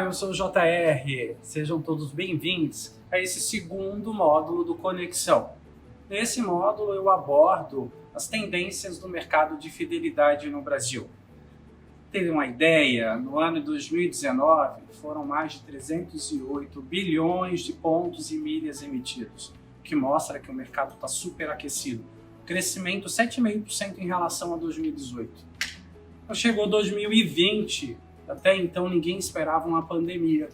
eu sou o JR. Sejam todos bem-vindos a esse segundo módulo do Conexão. Nesse módulo eu abordo as tendências do mercado de fidelidade no Brasil. Ter uma ideia, no ano de 2019 foram mais de 308 bilhões de pontos e milhas emitidos, o que mostra que o mercado está superaquecido. Crescimento 7,5% em relação a 2018. Chegou 2020, até então ninguém esperava uma pandemia.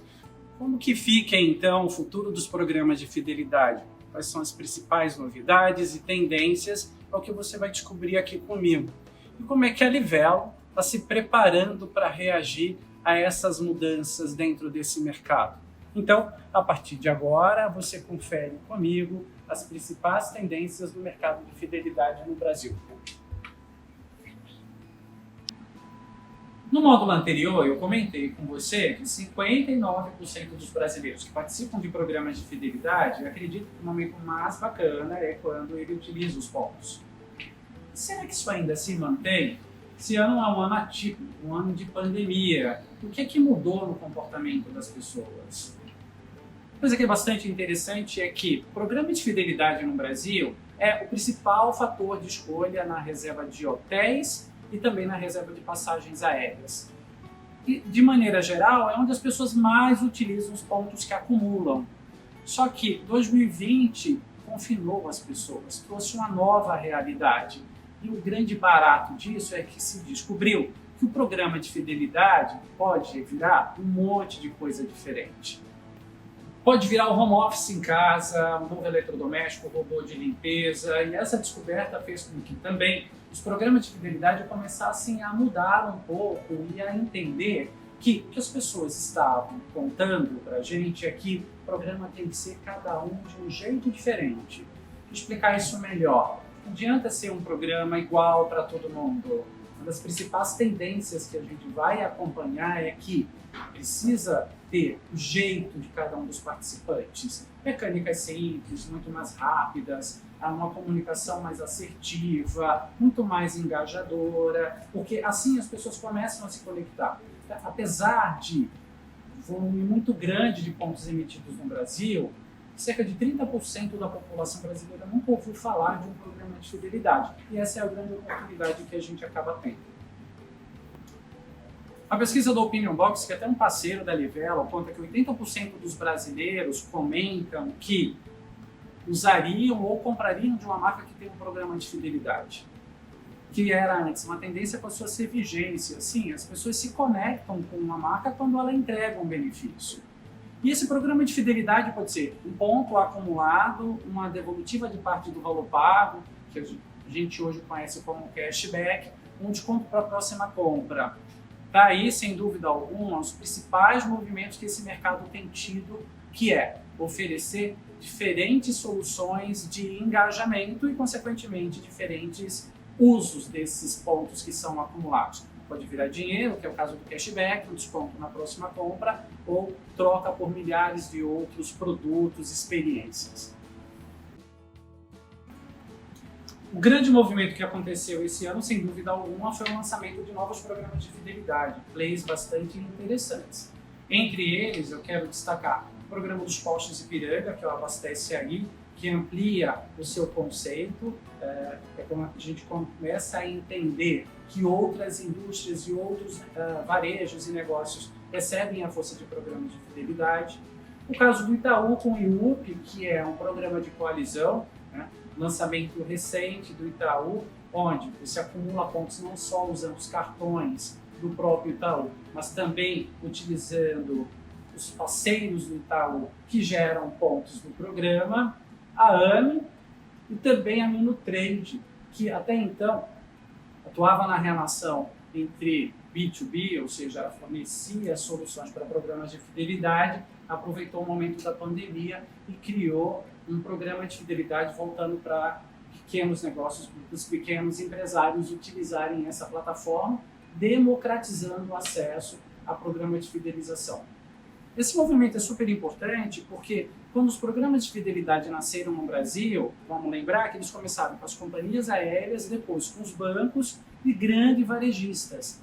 Como que fica então o futuro dos programas de fidelidade? Quais são as principais novidades e tendências? É o que você vai descobrir aqui comigo. E como é que a Livelo está se preparando para reagir a essas mudanças dentro desse mercado? Então, a partir de agora, você confere comigo as principais tendências do mercado de fidelidade no Brasil. No módulo anterior, eu comentei com você que 59% dos brasileiros que participam de programas de fidelidade acreditam que o momento mais bacana é quando ele utiliza os pontos. Será que isso ainda se mantém? Esse ano é um ano atípico, um ano de pandemia. O que é que mudou no comportamento das pessoas? Uma coisa que é bastante interessante é que o programa de fidelidade no Brasil é o principal fator de escolha na reserva de hotéis e também na reserva de passagens aéreas. E, de maneira geral, é onde as pessoas mais utilizam os pontos que acumulam. Só que 2020 confinou as pessoas, trouxe uma nova realidade. E o grande barato disso é que se descobriu que o programa de fidelidade pode virar um monte de coisa diferente. Pode virar o home office em casa, um novo eletrodoméstico, robô de limpeza, e essa descoberta fez com que também os programas de fidelidade começassem a mudar um pouco e a entender que o que as pessoas estavam contando para a gente é que o programa tem que ser cada um de um jeito diferente. Vou explicar isso melhor. Não adianta ser um programa igual para todo mundo. Uma das principais tendências que a gente vai acompanhar é que precisa ter o jeito de cada um dos participantes. Mecânicas simples, muito mais rápidas, uma comunicação mais assertiva, muito mais engajadora, porque assim as pessoas começam a se conectar. Apesar de volume muito grande de pontos emitidos no Brasil, cerca de 30% da população brasileira nunca ouviu falar de um programa de fidelidade. E essa é a grande oportunidade que a gente acaba tendo. A pesquisa do Opinion Box, que é até um parceiro da Livelo, aponta que 80% dos brasileiros comentam que usariam ou comprariam de uma marca que tem um programa de fidelidade. Que era antes uma tendência passou a ser vigência. Sim, as pessoas se conectam com uma marca quando ela entrega um benefício. E esse programa de fidelidade pode ser um ponto acumulado, uma devolutiva de parte do valor pago, que a gente hoje conhece como cashback, um desconto para a próxima compra. Daí, sem dúvida alguma, os principais movimentos que esse mercado tem tido, que é oferecer diferentes soluções de engajamento e, consequentemente, diferentes usos desses pontos que são acumulados. Pode virar dinheiro, que é o caso do cashback, um desconto na próxima compra, ou troca por milhares de outros produtos, experiências. O grande movimento que aconteceu esse ano, sem dúvida alguma, foi o lançamento de novos programas de fidelidade, plays bastante interessantes. Entre eles, eu quero destacar o programa dos Postos Ipiranga, que é o Abastece Aí, que amplia o seu conceito, é como a gente começa a entender que outras indústrias e outros varejos e negócios recebem a força de programas de fidelidade. O caso do Itaú com o IUP, que é um programa de coalizão, né? Lançamento recente do Itaú, onde você acumula pontos não só usando os cartões do próprio Itaú, mas também utilizando os parceiros do Itaú que geram pontos do programa, a AME e também a Minutrade, que até então atuava na relação entre B2B, ou seja, fornecia soluções para programas de fidelidade, aproveitou o momento da pandemia e criou um programa de fidelidade voltando para pequenos negócios, os pequenos empresários utilizarem essa plataforma, democratizando o acesso a programa de fidelização. Esse movimento é super importante porque quando os programas de fidelidade nasceram no Brasil, vamos lembrar que eles começaram com as companhias aéreas, depois com os bancos e grandes varejistas.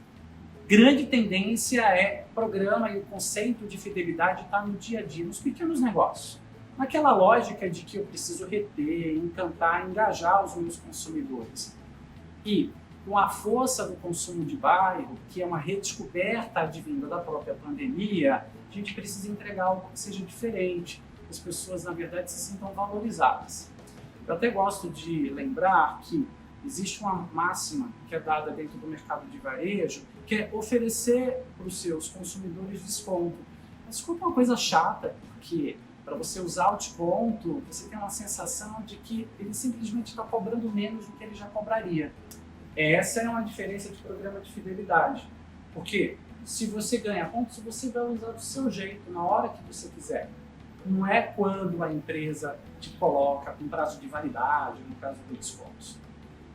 Grande tendência é o programa e o conceito de fidelidade estar no dia a dia, nos pequenos negócios. Naquela lógica de que eu preciso reter, encantar, engajar os meus consumidores. E com a força do consumo de bairro, que é uma redescoberta advinda da própria pandemia, a gente precisa entregar algo que seja diferente, que as pessoas, na verdade, se sintam valorizadas. Eu até gosto de lembrar que existe uma máxima que é dada dentro do mercado de varejo, que é oferecer para os seus consumidores desconto. Mas desconto é uma coisa chata, porque para você usar o desconto, você tem uma sensação de que ele simplesmente está cobrando menos do que ele já cobraria. Essa é uma diferença de programa de fidelidade. Porque se você ganha pontos, você vai usar do seu jeito, na hora que você quiser. Não é quando a empresa te coloca com prazo de validade, no caso dos descontos.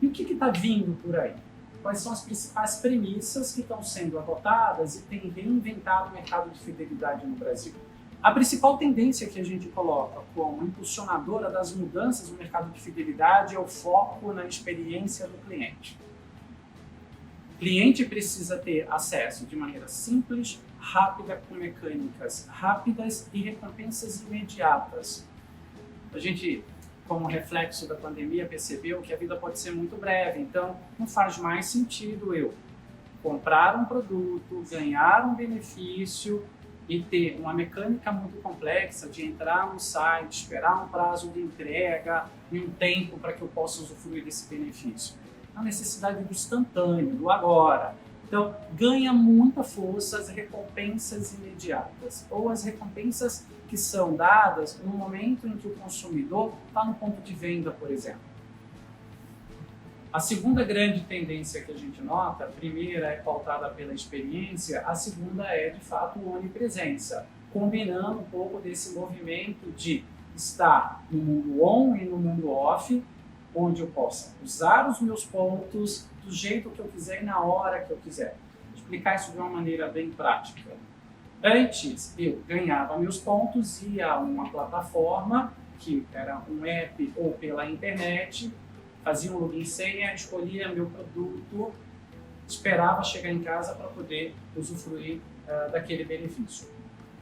E o que está vindo por aí? Quais são as principais premissas que estão sendo adotadas e têm reinventado o mercado de fidelidade no Brasil? A principal tendência que a gente coloca como impulsionadora das mudanças no mercado de fidelidade é o foco na experiência do cliente. O cliente precisa ter acesso de maneira simples, rápida, com mecânicas rápidas e recompensas imediatas. A gente, como reflexo da pandemia, percebeu que a vida pode ser muito breve, então não faz mais sentido eu comprar um produto, ganhar um benefício e ter uma mecânica muito complexa de entrar no site, esperar um prazo de entrega e um tempo para que eu possa usufruir desse benefício. A necessidade do instantâneo, do agora. Então, ganha muita força as recompensas imediatas, ou as recompensas que são dadas no momento em que o consumidor está no ponto de venda, por exemplo. A segunda grande tendência que a gente nota, a primeira é pautada pela experiência, a segunda é, de fato, onipresença, combinando um pouco desse movimento de estar no mundo on e no mundo off, onde eu possa usar os meus pontos do jeito que eu quiser e na hora que eu quiser. Vou explicar isso de uma maneira bem prática. Antes, eu ganhava meus pontos, ia a uma plataforma, que era um app ou pela internet, fazia um login e senha, escolhia meu produto, esperava chegar em casa para poder usufruir daquele benefício.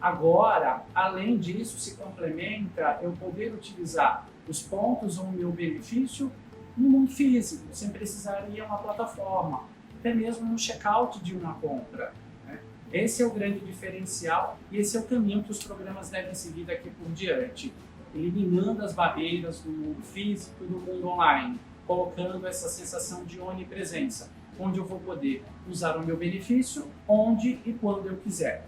Agora, além disso, se complementa eu poder utilizar os pontos ou o meu benefício no mundo físico, sem precisar ir a uma plataforma, até mesmo no checkout de uma compra. Né? Esse é o grande diferencial e esse é o caminho que os programas devem seguir daqui por diante, eliminando as barreiras do mundo físico e do mundo online, colocando essa sensação de onipresença, onde eu vou poder usar o meu benefício onde e quando eu quiser.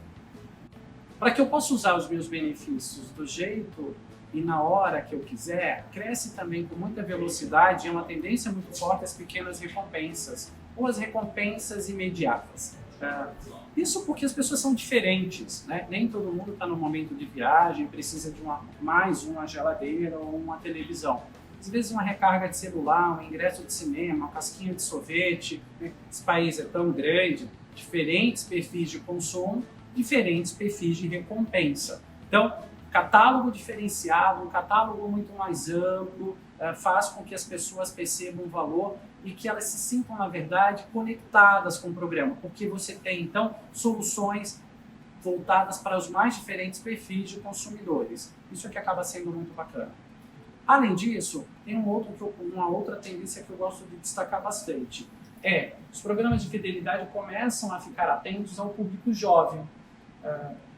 Para que eu possa usar os meus benefícios do jeito e na hora que eu quiser, cresce também com muita velocidade, é uma tendência muito forte as pequenas recompensas, ou as recompensas imediatas. Isso porque as pessoas são diferentes, né? Nem todo mundo está no momento de viagem, precisa de mais uma geladeira ou uma televisão. Às vezes uma recarga de celular, um ingresso de cinema, uma casquinha de sorvete. Né? Esse país é tão grande, diferentes perfis de consumo, diferentes perfis de recompensa. Então, catálogo diferenciado, um catálogo muito mais amplo, faz com que as pessoas percebam o valor e que elas se sintam, na verdade, conectadas com o programa, porque você tem, então, soluções voltadas para os mais diferentes perfis de consumidores. Isso é que acaba sendo muito bacana. Além disso, tem uma outra tendência que eu gosto de destacar bastante. Os programas de fidelidade começam a ficar atentos ao público jovem.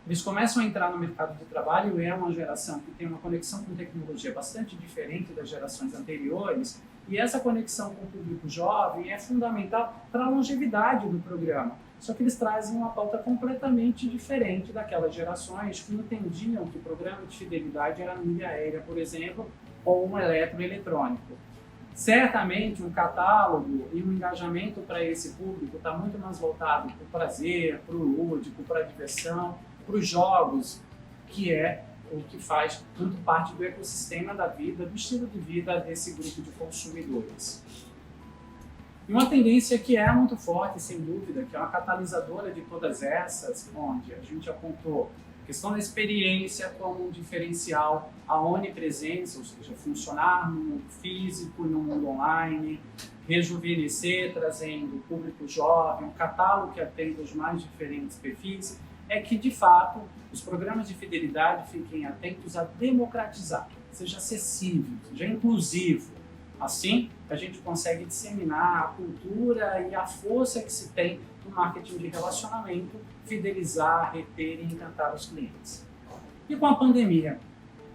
Eles começam a entrar no mercado de trabalho, é uma geração que tem uma conexão com tecnologia bastante diferente das gerações anteriores, e essa conexão com o público jovem é fundamental para a longevidade do programa. Só que eles trazem uma pauta completamente diferente daquelas gerações que entendiam que o programa de fidelidade era milha aérea, por exemplo, ou um eletroeletrônico. Certamente um catálogo e um engajamento para esse público está muito mais voltado para o prazer, para o lúdico, para a diversão, para os jogos, que é o que faz muito parte do ecossistema da vida, do estilo de vida desse grupo de consumidores. E uma tendência que é muito forte, sem dúvida, que é uma catalisadora de todas essas, onde a gente apontou questão da experiência como um diferencial, a onipresença, ou seja, funcionar no mundo físico e no mundo online, rejuvenescer, trazendo o público jovem, um catálogo que atenda os mais diferentes perfis, é que, de fato, os programas de fidelidade fiquem atentos a democratizar, seja acessível, seja inclusivo. Assim, a gente consegue disseminar a cultura e a força que se tem no marketing de relacionamento, fidelizar, reter e encantar os clientes. E com a pandemia,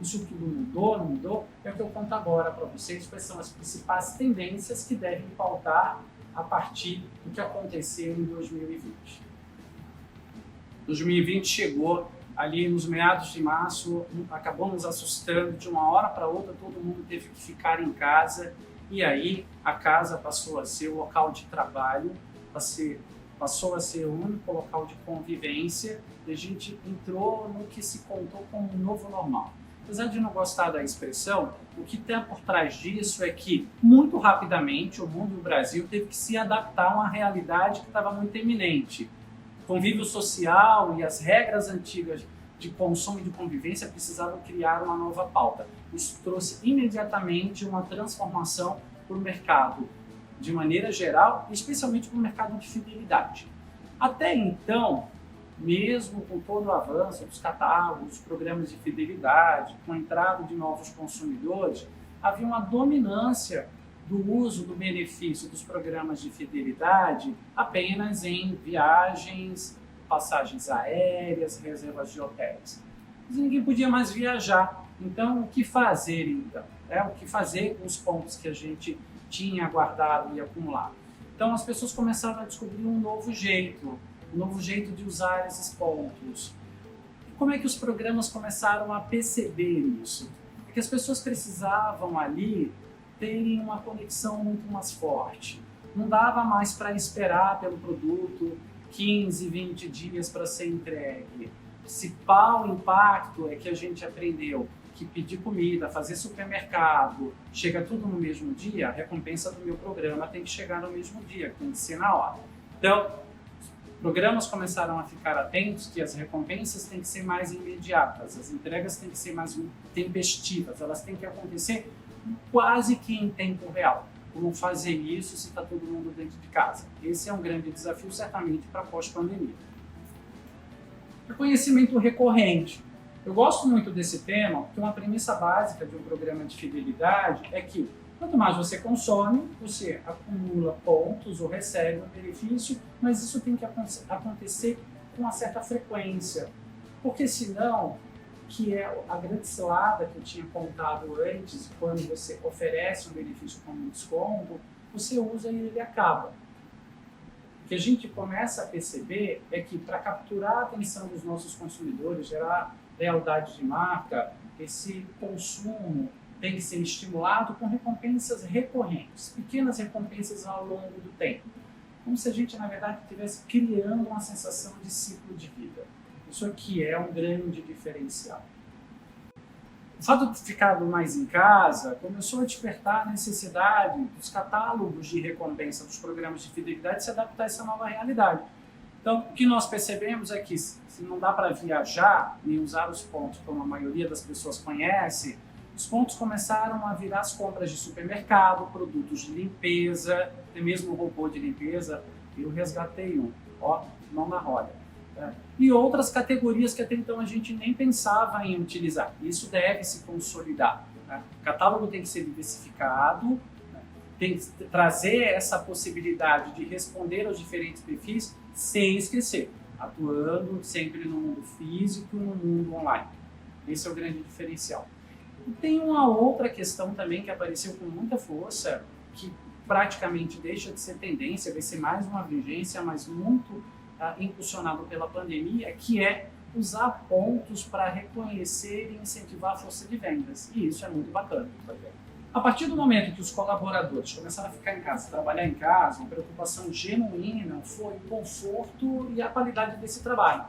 isso tudo mudou, não mudou? É o que eu conto agora para vocês, quais são as principais tendências que devem pautar a partir do que aconteceu em 2020. 2020 chegou ali nos meados de março, acabou nos assustando, de uma hora para outra todo mundo teve que ficar em casa, e aí a casa passou a ser o local de trabalho, passou a ser o único local de convivência, e a gente entrou no que se contou como um novo normal. Apesar de não gostar da expressão, o que tem por trás disso é que, muito rapidamente, o mundo e o Brasil teve que se adaptar a uma realidade que estava muito iminente. Convívio social e as regras antigas de consumo e de convivência precisavam criar uma nova pauta. Isso trouxe imediatamente uma transformação para o mercado, de maneira geral, especialmente para o mercado de fidelidade. Até então, mesmo com todo o avanço dos catálogos, dos programas de fidelidade, com a entrada de novos consumidores, havia uma dominância do uso do benefício dos programas de fidelidade apenas em viagens, passagens aéreas, reservas de hotéis. Mas ninguém podia mais viajar. Então, o que fazer então? O que fazer com os pontos que a gente tinha guardado e acumulado? Então, as pessoas começaram a descobrir um novo jeito de usar esses pontos. Como é que os programas começaram a perceber isso? Porque as pessoas precisavam ali terem uma conexão muito mais forte. Não dava mais para esperar pelo produto 15, 20 dias para ser entregue. O principal impacto é que a gente aprendeu que pedir comida, fazer supermercado, chega tudo no mesmo dia, a recompensa do meu programa tem que chegar no mesmo dia, tem que ser na hora. Então, programas começaram a ficar atentos que as recompensas têm que ser mais imediatas, as entregas têm que ser mais tempestivas, elas têm que acontecer quase que em tempo real. Como fazer isso se está todo mundo dentro de casa? Esse é um grande desafio, certamente, para pós-pandemia. Reconhecimento recorrente. Eu gosto muito desse tema, porque uma premissa básica de um programa de fidelidade é que quanto mais você consome, você acumula pontos ou recebe um benefício, mas isso tem que acontecer com uma certa frequência, porque senão, que é a grande cilada que eu tinha contado antes, quando você oferece um benefício como um desconto, você usa e ele acaba. O que a gente começa a perceber é que para capturar a atenção dos nossos consumidores, gerar lealdade de marca, esse consumo tem que ser estimulado com recompensas recorrentes, pequenas recompensas ao longo do tempo. Como se a gente, na verdade, estivesse criando uma sensação de ciclo de vida. Isso aqui é um grande diferencial. O fato de ficar mais em casa começou a despertar a necessidade dos catálogos de recompensa dos programas de fidelidade se adaptar a essa nova realidade. Então, o que nós percebemos é que se não dá para viajar nem usar os pontos como a maioria das pessoas conhece, os pontos começaram a virar as compras de supermercado, produtos de limpeza, até mesmo o robô de limpeza, eu resgatei um, mão na roda. E outras categorias que até então a gente nem pensava em utilizar. Isso deve se consolidar. O catálogo tem que ser diversificado, tem que trazer essa possibilidade de responder aos diferentes perfis sem esquecer, atuando sempre no mundo físico e no mundo online. Esse é o grande diferencial. E tem uma outra questão também que apareceu com muita força, que praticamente deixa de ser tendência, vai ser mais uma vigência, mas muito impulsionado pela pandemia, que é usar pontos para reconhecer e incentivar a força de vendas. E isso é muito bacana. A partir do momento que os colaboradores começaram a ficar em casa, trabalhar em casa, uma preocupação genuína foi o conforto e a qualidade desse trabalho.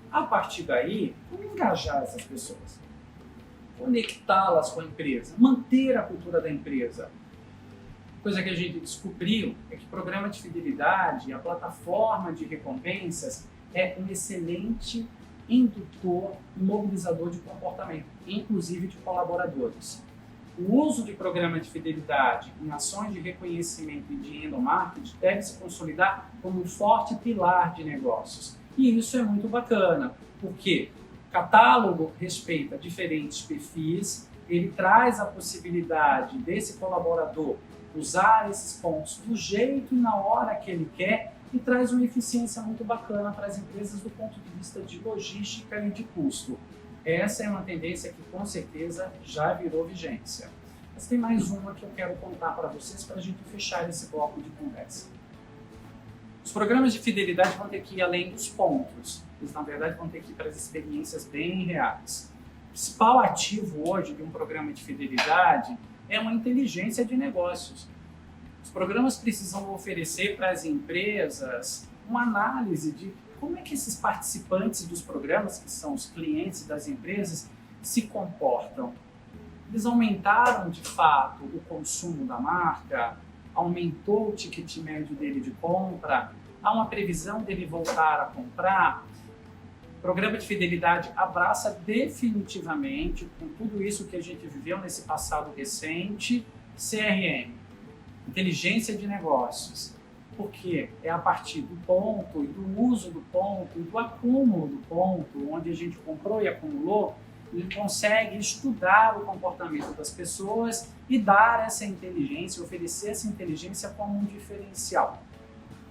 A partir daí, como engajar essas pessoas? Conectá-las com a empresa, manter a cultura da empresa. Coisa que a gente descobriu é que o programa de fidelidade, a plataforma de recompensas, é um excelente indutor e mobilizador de comportamento, inclusive de colaboradores. O uso de programas de fidelidade em ações de reconhecimento e de endomarketing deve se consolidar como um forte pilar de negócios. E isso é muito bacana, porque o catálogo respeita diferentes perfis, ele traz a possibilidade desse colaborador usar esses pontos do jeito e na hora que ele quer e traz uma eficiência muito bacana para as empresas do ponto de vista de logística e de custo. Essa é uma tendência que com certeza já virou vigência. Mas tem mais uma que eu quero contar para vocês para a gente fechar esse bloco de conversa. Os programas de fidelidade vão ter que ir além dos pontos. Eles, na verdade, vão ter que ir para as experiências bem reais. O principal ativo hoje de um programa de fidelidade é uma inteligência de negócios. Os programas precisam oferecer para as empresas uma análise de como é que esses participantes dos programas, que são os clientes das empresas, se comportam. Eles aumentaram, de fato, o consumo da marca? Aumentou o ticket médio dele de compra? Há uma previsão dele voltar a comprar? O programa de fidelidade abraça definitivamente, com tudo isso que a gente viveu nesse passado recente, CRM, inteligência de negócios. Porque é a partir do ponto e do uso do ponto e do acúmulo do ponto, onde a gente comprou e acumulou, ele consegue estudar o comportamento das pessoas e dar essa inteligência, oferecer essa inteligência como um diferencial.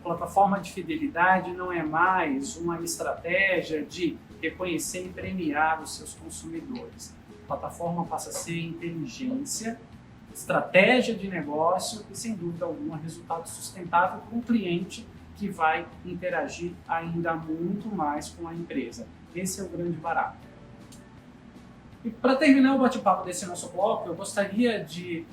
A plataforma de fidelidade não é mais uma estratégia de reconhecer e premiar os seus consumidores. A plataforma passa a ser inteligência, estratégia de negócio e, sem dúvida alguma, resultado sustentável para um cliente que vai interagir ainda muito mais com a empresa. Esse é o grande barato. E para terminar o bate-papo desse nosso bloco, eu gostaria de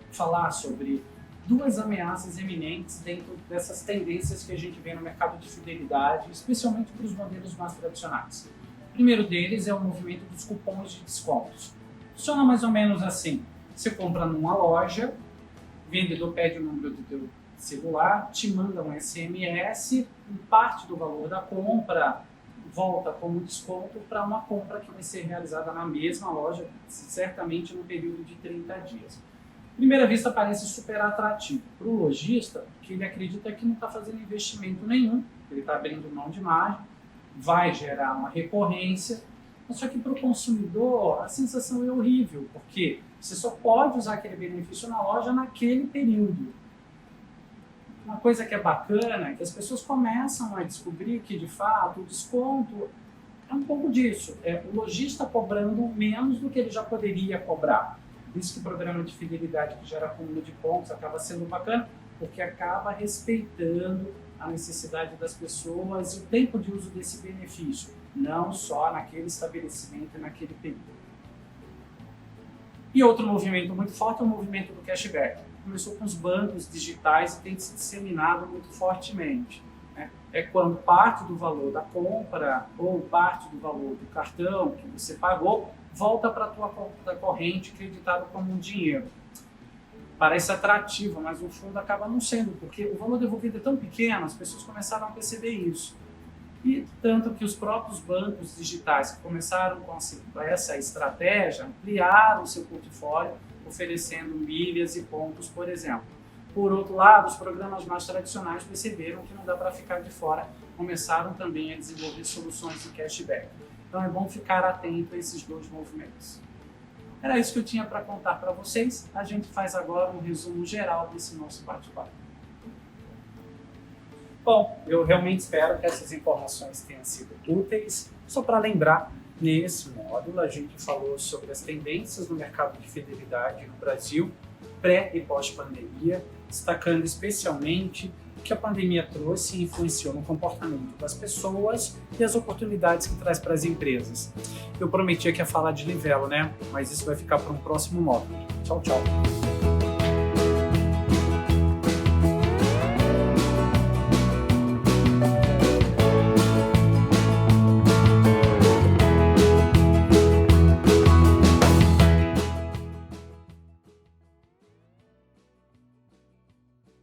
falar sobre duas ameaças eminentes dentro dessas tendências que a gente vê no mercado de fidelidade, especialmente para os modelos mais tradicionais. O primeiro deles é o movimento dos cupons de descontos. Funciona mais ou menos assim. Você compra numa loja, o vendedor pede o número do teu celular, te manda um SMS e parte do valor da compra volta como desconto para uma compra que vai ser realizada na mesma loja, certamente no período de 30 dias. À primeira vista parece super atrativo para o lojista, que ele acredita que não está fazendo investimento nenhum, ele está abrindo mão de margem, vai gerar uma recorrência, mas só que para o consumidor a sensação é horrível, porque você só pode usar aquele benefício na loja naquele período. Uma coisa que é bacana é que as pessoas começam a descobrir que, de fato, o desconto é um pouco disso. É o lojista cobrando menos do que ele já poderia cobrar. Por isso que o programa de fidelidade que gera acúmulo de pontos acaba sendo bacana, porque acaba respeitando a necessidade das pessoas e o tempo de uso desse benefício, não só naquele estabelecimento e naquele período. E outro movimento muito forte é o movimento do cashback. Começou com os bancos digitais e tem se disseminado muito fortemente. É quando parte do valor da compra ou parte do valor do cartão que você pagou volta para a tua conta corrente creditado como um dinheiro. Parece atrativo, mas no fundo acaba não sendo, porque o valor devolvido é tão pequeno, as pessoas começaram a perceber isso. E tanto que os próprios bancos digitais que começaram com essa estratégia ampliaram o seu portfólio, oferecendo milhas e pontos, por exemplo. Por outro lado, os programas mais tradicionais perceberam que não dá para ficar de fora, começaram também a desenvolver soluções de cashback. Então é bom ficar atento a esses dois movimentos. Era isso que eu tinha para contar para vocês. A gente faz agora um resumo geral desse nosso bate-papo. Bom, eu realmente espero que essas informações tenham sido úteis. Só para lembrar, nesse módulo a gente falou sobre as tendências no mercado de fidelidade no Brasil, pré e pós-pandemia, destacando especialmente o que a pandemia trouxe e influenciou no comportamento das pessoas e as oportunidades que traz para as empresas. Eu prometia que ia falar de livelo, né? Mas isso vai ficar para um próximo módulo. Tchau, tchau!